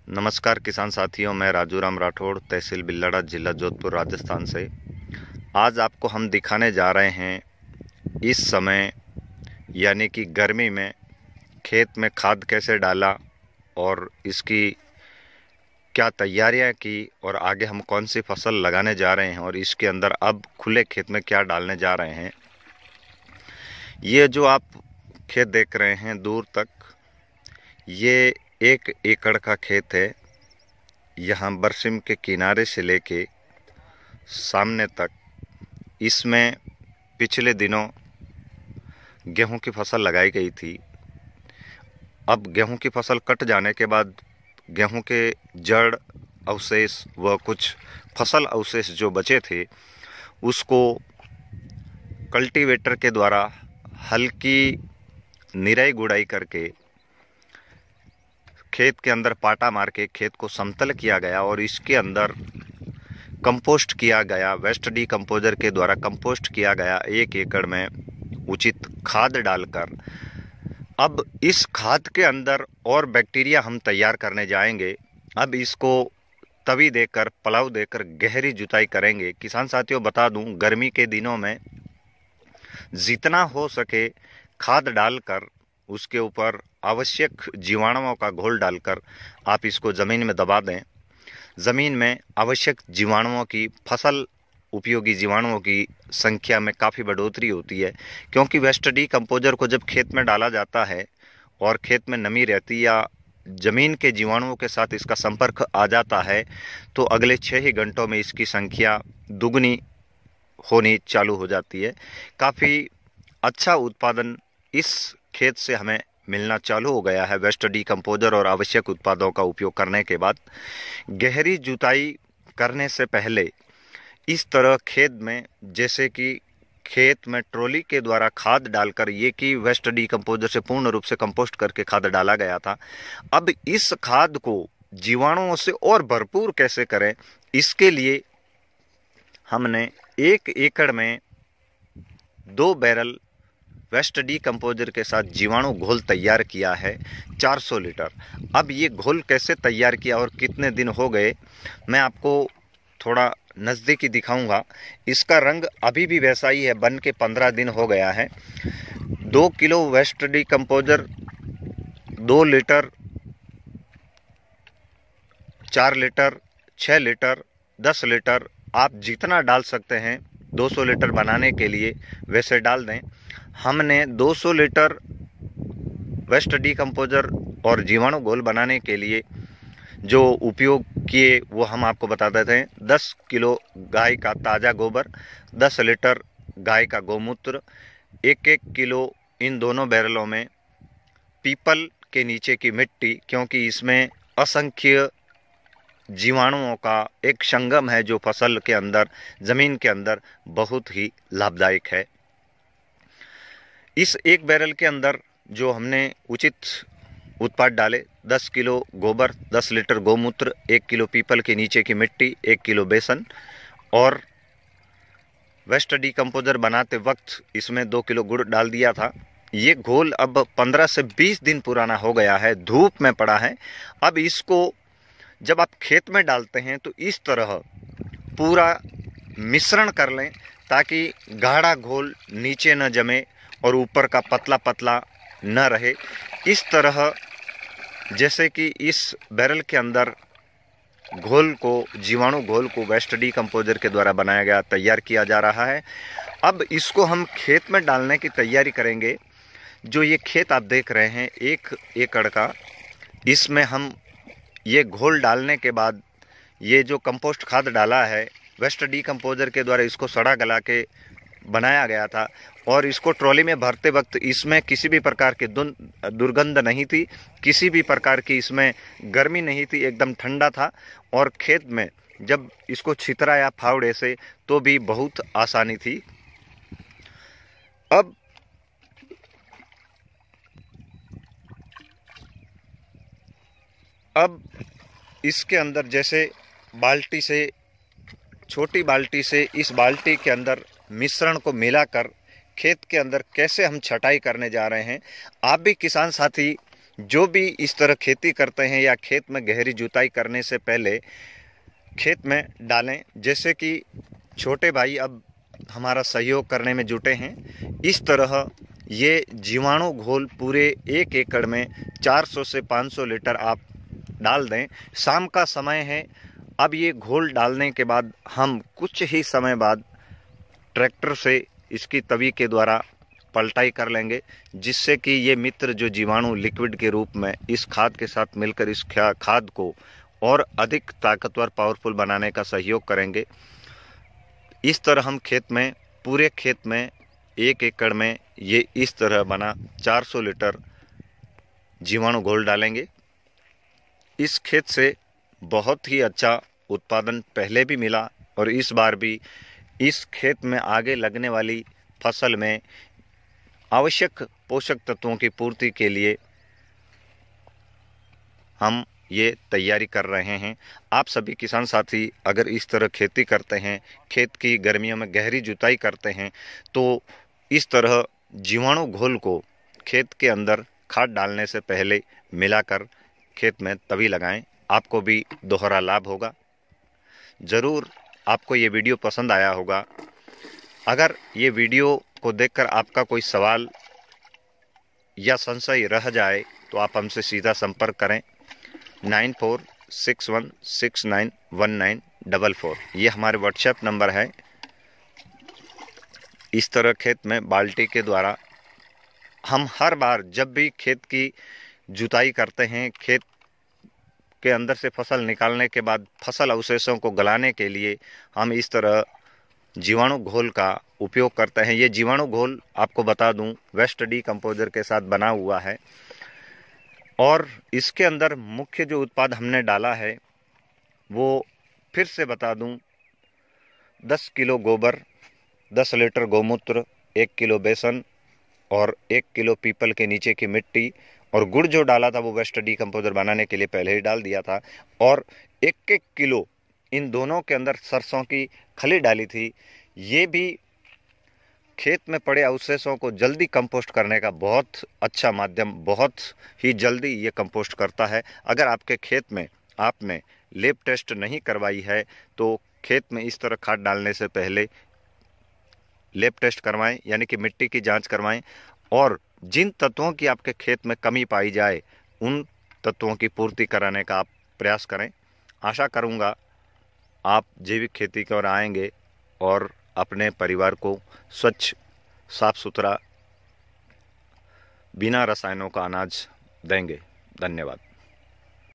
नमस्कार किसान साथियों, मैं राजू राम राठौड़, तहसील बिल्लाड़ा, जिला जोधपुर, राजस्थान से। आज आपको हम दिखाने जा रहे हैं इस समय यानी कि गर्मी में खेत में खाद कैसे डाला और इसकी क्या तैयारियां की और आगे हम कौन सी फसल लगाने जा रहे हैं और इसके अंदर अब खुले खेत में क्या डालने जा रहे हैं। ये जो आप खेत देख रहे हैं दूर तक, ये 1 एकड़ का खेत है। यहाँ बरसिम के किनारे से लेके सामने तक इसमें पिछले दिनों गेहूं की फसल लगाई गई थी। अब गेहूं की फसल कट जाने के बाद गेहूं के जड़ अवशेष व कुछ फसल अवशेष जो बचे थे उसको कल्टीवेटर के द्वारा हल्की निराई गुड़ाई करके खेत के अंदर पाटा मार के खेत को समतल किया गया और इसके अंदर कंपोस्ट किया गया। वेस्ट डीकंपोजर के द्वारा कंपोस्ट किया गया 1 एकड़ में उचित खाद डालकर। अब इस खाद के अंदर और बैक्टीरिया हम तैयार करने जाएंगे। अब इसको तवी देकर, पलाव देकर गहरी जुताई करेंगे। किसान साथियों, बता दूं, गर्मी के दिनों में जितना हो सके खाद डालकर उसके ऊपर आवश्यक जीवाणुओं का घोल डालकर आप इसको ज़मीन में दबा दें। ज़मीन में आवश्यक जीवाणुओं की, फसल उपयोगी जीवाणुओं की संख्या में काफ़ी बढ़ोतरी होती है, क्योंकि वेस्ट डीकंपोजर को जब खेत में डाला जाता है और खेत में नमी रहती या ज़मीन के जीवाणुओं के साथ इसका संपर्क आ जाता है तो अगले 6 ही घंटों में इसकी संख्या दुगनी होनी चालू हो जाती है। काफ़ी अच्छा उत्पादन इस खेत से हमें मिलना चालू हो गया है वेस्ट डीकंपोजर और आवश्यक उत्पादों का उपयोग करने के बाद। गहरी जुताई करने से पहले इस तरह खेत में, जैसे कि खेत में ट्रॉली के द्वारा खाद डालकर, ये कि वेस्ट डीकंपोजर से पूर्ण रूप से कंपोस्ट करके खाद डाला गया था। अब इस खाद को जीवाणुओं से और भरपूर कैसे करें, इसके लिए हमने 1 एकड़ में 2 बैरल वेस्ट डीकंपोजर के साथ जीवाणु घोल तैयार किया है 400 लीटर। अब ये घोल कैसे तैयार किया और कितने दिन हो गए, मैं आपको थोड़ा नज़दीकी दिखाऊंगा। इसका रंग अभी भी वैसा ही है, बन के 15 दिन हो गया है। 2 kilo waste decomposer 2 litre, 4 litre, 6 litre, 10 litre आप जितना डाल सकते हैं 200 लीटर बनाने के लिए वैसे डाल दें। हमने 200 लीटर वेस्ट डीकंपोजर और जीवाणु घोल बनाने के लिए जो उपयोग किए वो हम आपको बता देते हैं। 10 किलो गाय का ताज़ा गोबर, 10 लीटर गाय का गौमूत्र, 1-1 किलो इन दोनों बैरलों में पीपल के नीचे की मिट्टी, क्योंकि इसमें असंख्य जीवाणुओं का एक संगम है जो फसल के अंदर, ज़मीन के अंदर बहुत ही लाभदायक है। इस 1 बैरल के अंदर जो हमने उचित उत्पाद डाले, 10 किलो गोबर, 10 लीटर गौमूत्र, 1 किलो पीपल के नीचे की मिट्टी, 1 किलो बेसन और वेस्ट डीकंपोजर बनाते वक्त इसमें 2 किलो गुड़ डाल दिया था। ये घोल अब 15 से 20 दिन पुराना हो गया है, धूप में पड़ा है। अब इसको जब आप खेत में डालते हैं तो इस तरह पूरा मिश्रण कर लें ताकि गाढ़ा घोल नीचे न जमे और ऊपर का पतला पतला न रहे। इस तरह जैसे कि इस बैरल के अंदर घोल को, जीवाणु घोल को वेस्ट डीकंपोजर के द्वारा बनाया गया, तैयार किया जा रहा है। अब इसको हम खेत में डालने की तैयारी करेंगे। जो ये खेत आप देख रहे हैं 1 एकड़ का, इसमें हम ये घोल डालने के बाद ये जो कंपोस्ट खाद डाला है वेस्ट डीकंपोजर के द्वारा, इसको सड़ा गला के बनाया गया था और इसको ट्रॉली में भरते वक्त इसमें किसी भी प्रकार की दुर्गंध नहीं थी, किसी भी प्रकार की इसमें गर्मी नहीं थी, एकदम ठंडा था। और खेत में जब इसको छितराया फावड़े से तो भी बहुत आसानी थी। अब इसके अंदर जैसे बाल्टी से, छोटी बाल्टी से इस बाल्टी के अंदर मिश्रण को मिलाकर खेत के अंदर कैसे हम छटाई करने जा रहे हैं। आप भी किसान साथी जो भी इस तरह खेती करते हैं या खेत में गहरी जुताई करने से पहले खेत में डालें। जैसे कि छोटे भाई अब हमारा सहयोग करने में जुटे हैं, इस तरह ये जीवाणु घोल पूरे 1 एकड़ में 400 से 500 लीटर आप डाल दें। शाम का समय है। अब ये घोल डालने के बाद हम कुछ ही समय बाद ट्रैक्टर से इसकी तवी के द्वारा पलटाई कर लेंगे, जिससे कि ये मित्र जो जीवाणु लिक्विड के रूप में इस खाद के साथ मिलकर इस खाद को और अधिक ताकतवर पावरफुल बनाने का सहयोग करेंगे। इस तरह हम खेत में, पूरे खेत में 1 एकड़ में ये इस तरह बना 400 लीटर जीवाणु घोल डालेंगे। इस खेत से बहुत ही अच्छा उत्पादन पहले भी मिला और इस बार भी इस खेत में आगे लगने वाली फसल में आवश्यक पोषक तत्वों की पूर्ति के लिए हम ये तैयारी कर रहे हैं। आप सभी किसान साथी अगर इस तरह खेती करते हैं, खेत की गर्मियों में गहरी जुताई करते हैं, तो इस तरह जीवाणु घोल को खेत के अंदर खाद डालने से पहले मिलाकर खेत में तभी लगाएं। आपको भी दोहरा लाभ होगा। ज़रूर आपको ये वीडियो पसंद आया होगा। अगर ये वीडियो को देखकर आपका कोई सवाल या संशय रह जाए तो आप हमसे सीधा संपर्क करें। 9461691944 ये हमारे व्हाट्सएप नंबर है। इस तरह खेत में बाल्टी के द्वारा हम हर बार जब भी खेत की जुताई करते हैं, खेत के अंदर से फसल निकालने के बाद फसल अवशेषों को गलाने के लिए हम इस तरह जीवाणु घोल का उपयोग करते हैं। ये जीवाणु घोल आपको बता दूं वेस्ट डी कंपोजर के साथ बना हुआ है और इसके अंदर मुख्य जो उत्पाद हमने डाला है वो फिर से बता दूं 10 किलो गोबर, 10 लीटर गौमूत्र, 1 किलो बेसन और 1 किलो पीपल के नीचे की मिट्टी और गुड़ जो डाला था वो वेस्ट डी कंपोजर बनाने के लिए पहले ही डाल दिया था और 1-1 किलो इन दोनों के अंदर सरसों की खली डाली थी। ये भी खेत में पड़े अवशेषों को जल्दी कंपोस्ट करने का बहुत अच्छा माध्यम, बहुत ही जल्दी ये कंपोस्ट करता है। अगर आपके खेत में आपने लैब टेस्ट नहीं करवाई है तो खेत में इस तरह खाद डालने से पहले लैब टेस्ट करवाएं, यानी कि मिट्टी की जांच करवाएं और जिन तत्वों की आपके खेत में कमी पाई जाए उन तत्वों की पूर्ति कराने का आप प्रयास करें। आशा करूंगा आप जैविक खेती की ओर आएंगे और अपने परिवार को स्वच्छ, साफ सुथरा, बिना रसायनों का अनाज देंगे। धन्यवाद।